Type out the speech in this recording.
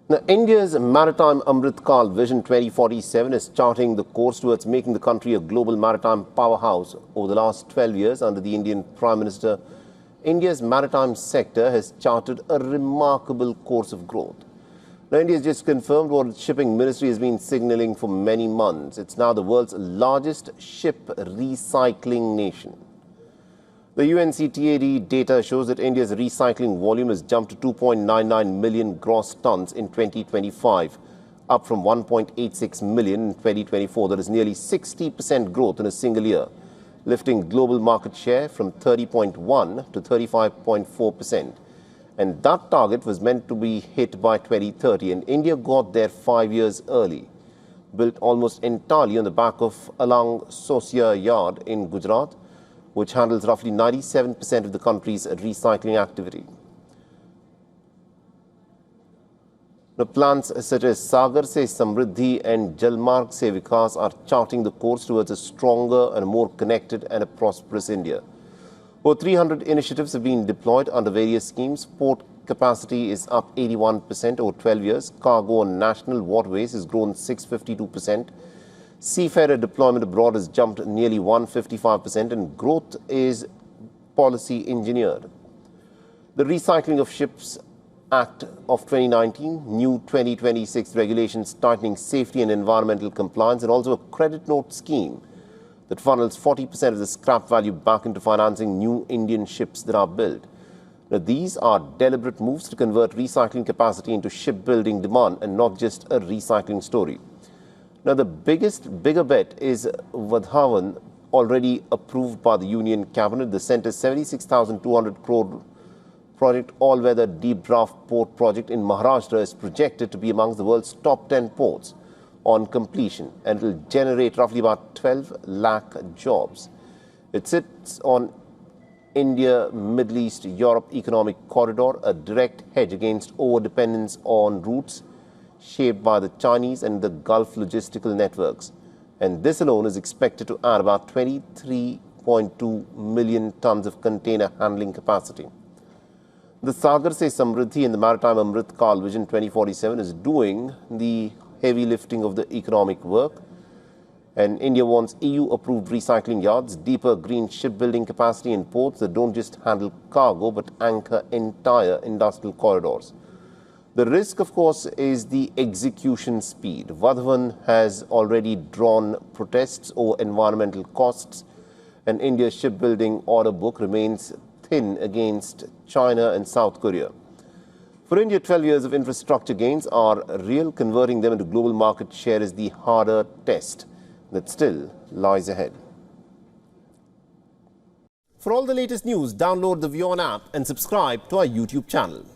Now, India's Maritime Vision 2047 is charting the course towards making the country a global maritime powerhouse. Over the last 12 years, under the Indian Prime Minister, India's maritime sector has charted a remarkable course of growth. Now, India has just confirmed what its shipping ministry has been signalling for many months. It's now the world's largest ship recycling nation. The UNCTAD data shows that India's recycling volume has jumped to 2.99 million gross tons in 2025, up from 1.86 million in 2024. That is nearly 60% growth in a single year, lifting global market share from 30.1 to 35.4%. And that target was meant to be hit by 2030, and India got there 5 years early. Built almost entirely on the back of Alang Sosia Yard in Gujarat, which handles roughly 97% of the country's recycling activity. The plans such as Sagar Se Samriddhi and Jalmarg Se Vikas are charting the course towards a stronger and more connected and a prosperous India. Over 300 initiatives have been deployed under various schemes. Port capacity is up 81% over 12 years. Cargo on national waterways has grown 652%. Seafarer deployment abroad has jumped nearly 155%, and growth is policy engineered. The Recycling of Ships Act of 2019, new 2026 regulations tightening safety and environmental compliance, and also a credit note scheme that funnels 40% of the scrap value back into financing new Indian ships that are built. Now, these are deliberate moves to convert recycling capacity into shipbuilding demand and not just a recycling story. Now, the bigger bet is Vadhavan, already approved by the Union Cabinet. The centre's 76,200 crore project, all-weather deep draft port project in Maharashtra, is projected to be amongst the world's top 10 ports on completion, and it will generate roughly about 12 lakh jobs. It sits on India, Middle East, Europe economic corridor, a direct hedge against over-dependence on routes shaped by the Chinese and the Gulf logistical networks. And this alone is expected to add about 23.2 million tons of container handling capacity. The Sagar Se Samriddhi and the Maritime Vision 2047 is doing the heavy lifting of the economic work. And India wants EU-approved recycling yards, deeper green shipbuilding capacity in ports that don't just handle cargo but anchor entire industrial corridors. The risk, of course, is the execution speed. Vadhavan has already drawn protests over environmental costs, and India's shipbuilding order book remains thin against China and South Korea. For India, 12 years of infrastructure gains are real. Converting them into global market share is the harder test that still lies ahead. For all the latest news, download the WION app and subscribe to our YouTube channel.